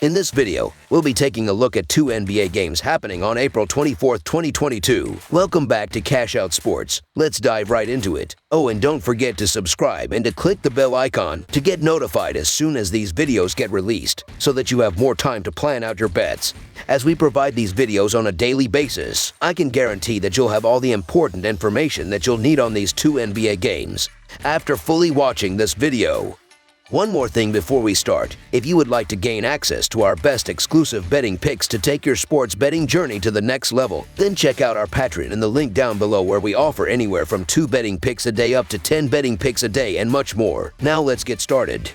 In this video, we'll be taking a look at two NBA games happening on April 24th, 2022. Welcome back to Cash Out Sports. Let's dive right into it. Oh, and don't forget to subscribe and to click the bell icon to get notified as soon as these videos get released, so that you have more time to plan out your bets. As we provide these videos on a daily basis, I can guarantee that you'll have all the important information that you'll need on these two NBA games after fully watching this video. One more thing before we start. If you would like to gain access to our best exclusive betting picks to take your sports betting journey to the next level, then check out our Patreon in the link down below, where we offer anywhere from 2 betting picks a day up to 10 betting picks a day and much more. Now let's get started.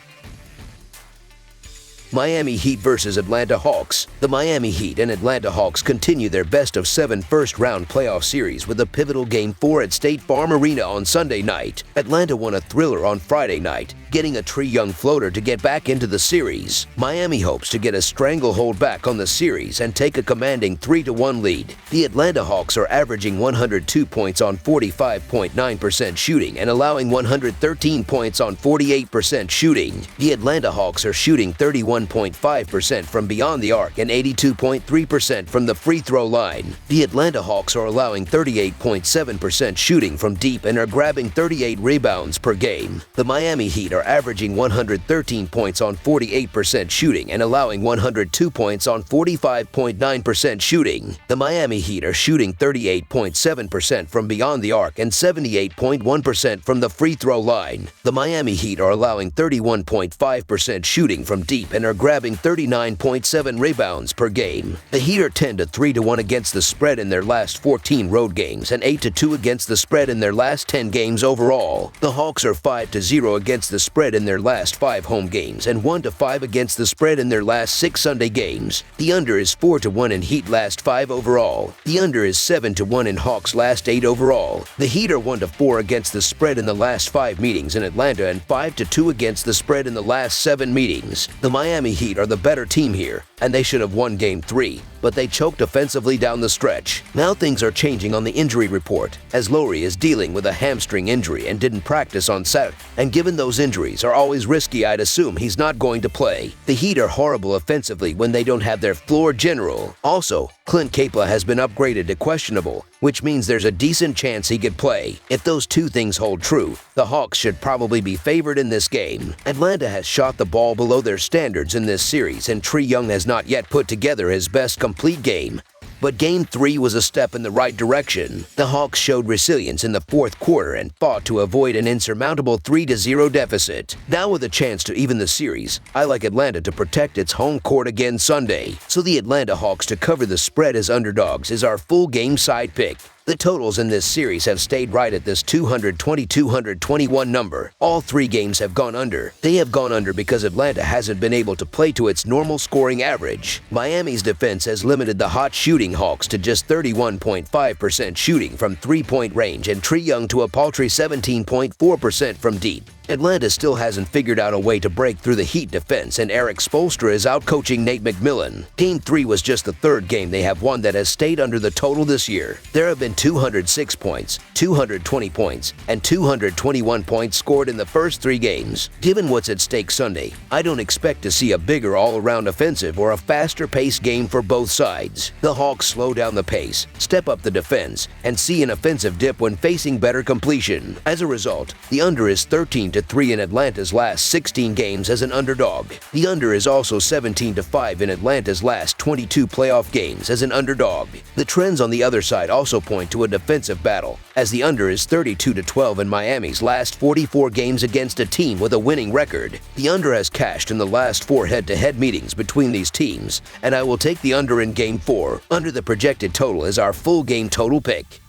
Miami Heat versus Atlanta Hawks. The Miami Heat and Atlanta Hawks continue their best-of-7 first-round playoff series with a pivotal Game 4 at State Farm Arena on Sunday night. Atlanta won a thriller on Friday night, getting a Trae Young floater to get back into the series. Miami hopes to get a stranglehold back on the series and take a commanding 3-1 lead. The Atlanta Hawks are averaging 102 points on 45.9% shooting and allowing 113 points on 48% shooting. The Atlanta Hawks are shooting 31.5% from beyond the arc and 82.3% from the free throw line. The Atlanta Hawks are allowing 38.7% shooting from deep and are grabbing 38 rebounds per game. The Miami Heat are averaging 113 points on 48% shooting and allowing 102 points on 45.9% shooting. The Miami Heat are shooting 38.7% from beyond the arc and 78.1% from the free throw line. The Miami Heat are allowing 31.5% shooting from deep and are grabbing 39.7 rebounds per game. The Heat are 10-3-1 against the spread in their last 14 road games and 8-2 against the spread in their last 10 games overall. The Hawks are 5-0 against the spread in their last 5 home games and 1-5 against the spread in their last 6 Sunday games. The under is 4-1 in Heat last 5 overall. The under is 7-1 in Hawks last 8 overall. The Heat are 1-4 against the spread in the last 5 meetings in Atlanta and 5-2 against the spread in the last 7 meetings. The Miami Heat are the better team here, and they should have won Game 3, but they choked offensively down the stretch. Now things are changing on the injury report, as Lowry is dealing with a hamstring injury and didn't practice on Saturday, and given those injuries are always risky, I'd assume he's not going to play. The Heat are horrible offensively when they don't have their floor general. Also, Clint Capela has been upgraded to questionable, which means there's a decent chance he could play. If those two things hold true, the Hawks should probably be favored in this game. Atlanta has shot the ball below their standards in this series, and Trae Young has not yet put together his best complete game. But Game 3 was a step in the right direction. The Hawks showed resilience in the fourth quarter and fought to avoid an insurmountable 3-0 deficit. Now with a chance to even the series, I like Atlanta to protect its home court again Sunday. So the Atlanta Hawks to cover the spread as underdogs is our full game side pick. The totals in this series have stayed right at this 220-221 number. All 3 games have gone under. They have gone under because Atlanta hasn't been able to play to its normal scoring average. Miami's defense has limited the hot shooting Hawks to just 31.5% shooting from 3-point range and Trae Young to a paltry 17.4% from deep. Atlanta still hasn't figured out a way to break through the Heat defense, and Eric Spoelstra is out coaching Nate McMillan. Game 3 was just the 3rd game they have won that has stayed under the total this year. There have been 206 points, 220 points, and 221 points scored in the first 3 games. Given what's at stake Sunday, I don't expect to see a bigger all-around offensive or a faster-paced game for both sides. The Hawks slow down the pace, step up the defense, and see an offensive dip when facing better completion. As a result, the under is 13-3 in Atlanta's last 16 games as an underdog. The under is also 17-5 in Atlanta's last 22 playoff games as an underdog. The trends on the other side also point to a defensive battle, as the under is 32-12 in Miami's last 44 games against a team with a winning record. The under has cashed in the last 4 head-to-head meetings between these teams, and I will take the under in Game 4. Under the projected total is our full game total pick.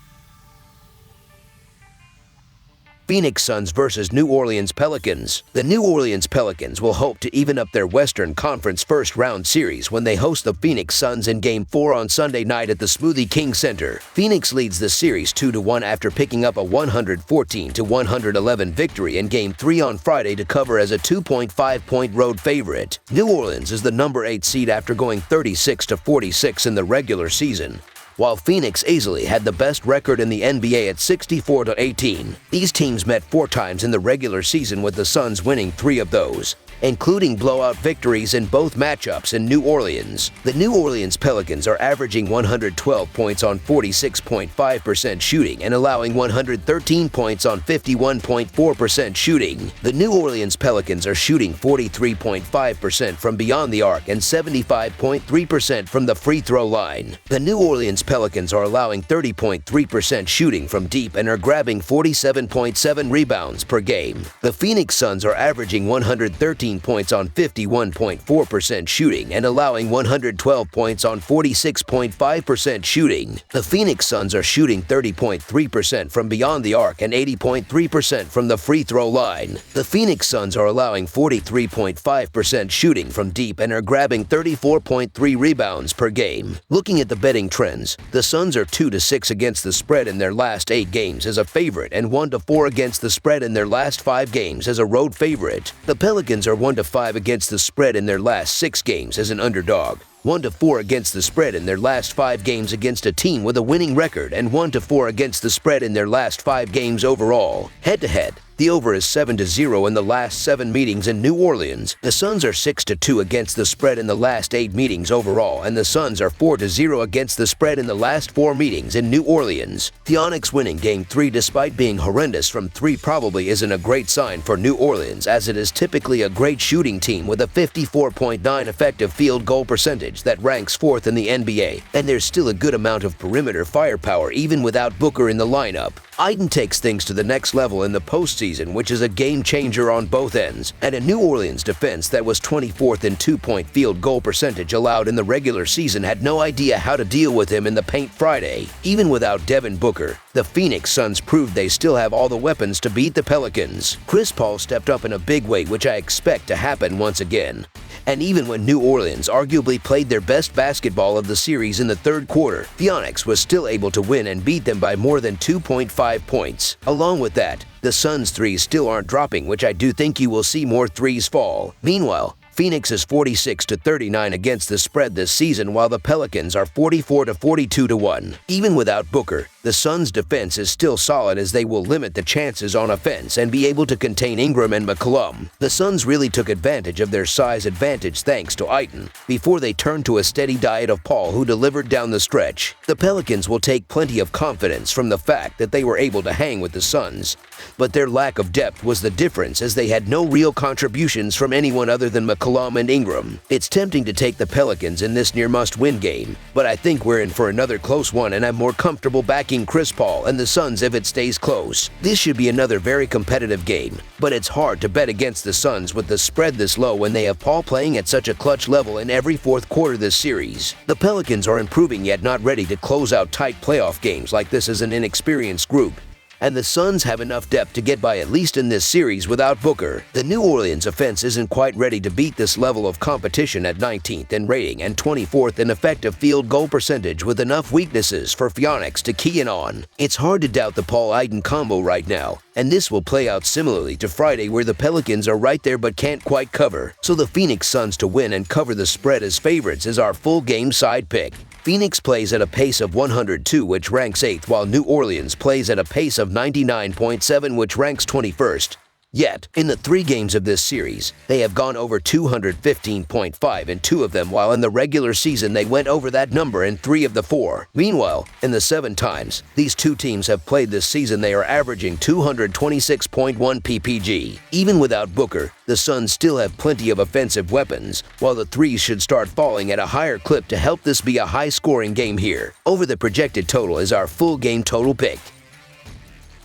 Phoenix Suns versus New Orleans Pelicans. The New Orleans Pelicans will hope to even up their Western Conference first-round series when they host the Phoenix Suns in Game 4 on Sunday night at the Smoothie King Center. Phoenix leads the series 2-1 after picking up a 114-111 victory in Game 3 on Friday to cover as a 2.5-point road favorite. New Orleans is the number 8 seed after going 36-46 in the regular season, while Phoenix easily had the best record in the NBA at 64-18. These teams met 4 times in the regular season, with the Suns winning 3 of those. including blowout victories in both matchups in New Orleans. The New Orleans Pelicans are averaging 112 points on 46.5% shooting and allowing 113 points on 51.4% shooting. The New Orleans Pelicans are shooting 43.5% from beyond the arc and 75.3% from the free throw line. The New Orleans Pelicans are allowing 30.3% shooting from deep and are grabbing 47.7 rebounds per game. The Phoenix Suns are averaging 113 points on 51.4% shooting and allowing 112 points on 46.5% shooting. The Phoenix Suns are shooting 30.3% from beyond the arc and 80.3% from the free throw line. The Phoenix Suns are allowing 43.5% shooting from deep and are grabbing 34.3 rebounds per game. Looking at the betting trends, the Suns are 2-6 against the spread in their last 8 games as a favorite and 1-4 against the spread in their last 5 games as a road favorite. The Pelicans are 1-5 against the spread in their last 6 games as an underdog, 1-4 against the spread in their last 5 games against a team with a winning record, and 1-4 against the spread in their last 5 games overall. Head-to-head, the over is 7-0 in the last 7 meetings in New Orleans. The Suns are 6-2 against the spread in the last 8 meetings overall, and the Suns are 4-0 against the spread in the last 4 meetings in New Orleans. The Onyx winning Game 3 despite being horrendous from 3 probably isn't a great sign for New Orleans, as it is typically a great shooting team with a 54.9 effective field goal percentage that ranks 4th in the NBA, and there's still a good amount of perimeter firepower even without Booker in the lineup. Ayton takes things to the next level in the postseason, which is a game-changer on both ends, and a New Orleans defense that was 24th in 2-point field goal percentage allowed in the regular season had no idea how to deal with him in the paint Friday. Even without Devin Booker, the Phoenix Suns proved they still have all the weapons to beat the Pelicans. Chris Paul stepped up in a big way, which I expect to happen once again. And even when New Orleans arguably played their best basketball of the series in the third quarter, the Onyx was still able to win and beat them by more than 2.5 points. Along with that, the Suns' threes still aren't dropping, which I do think you will see more threes fall. Meanwhile, Phoenix is 46-39 against the spread this season, while the Pelicans are 44-42-1. Even without Booker, the Suns' defense is still solid, as they will limit the chances on offense and be able to contain Ingram and McCollum. The Suns really took advantage of their size advantage thanks to Ayton, before they turned to a steady diet of Paul, who delivered down the stretch. The Pelicans will take plenty of confidence from the fact that they were able to hang with the Suns, but their lack of depth was the difference, as they had no real contributions from anyone other than McCollum and Ingram. It's tempting to take the Pelicans in this near must-win game, but I think we're in for another close one, and I'm more comfortable backing Chris Paul and the Suns if it stays close. This should be another very competitive game, but it's hard to bet against the Suns with the spread this low when they have Paul playing at such a clutch level in every fourth quarter this series. The Pelicans are improving yet not ready to close out tight playoff games like this as an inexperienced group, and the Suns have enough depth to get by at least in this series without Booker. The New Orleans offense isn't quite ready to beat this level of competition at 19th in rating and 24th in effective field goal percentage, with enough weaknesses for Phoenix to key in on. It's hard to doubt the Paul-Ayton combo right now, and this will play out similarly to Friday, where the Pelicans are right there but can't quite cover. So the Phoenix Suns to win and cover the spread as favorites is our full game side pick. Phoenix plays at a pace of 102, which ranks 8th, while New Orleans plays at a pace of 99.7, which ranks 21st. Yet, in the 3 games of this series, they have gone over 215.5 in 2 of them, while in the regular season they went over that number in 3 of the 4. Meanwhile, in the 7 times these 2 teams have played this season, they are averaging 226.1 ppg. Even without Booker, the Suns still have plenty of offensive weapons, while the threes should start falling at a higher clip to help this be a high-scoring game here. Over the projected total is our full game total pick.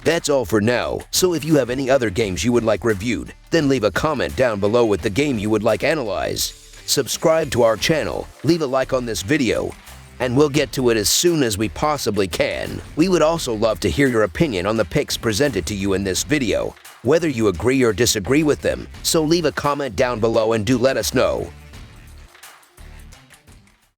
That's all for now, so if you have any other games you would like reviewed, then leave a comment down below with the game you would like analyzed. Subscribe to our channel, leave a like on this video, and we'll get to it as soon as we possibly can. We would also love to hear your opinion on the picks presented to you in this video, whether you agree or disagree with them, so leave a comment down below and do let us know.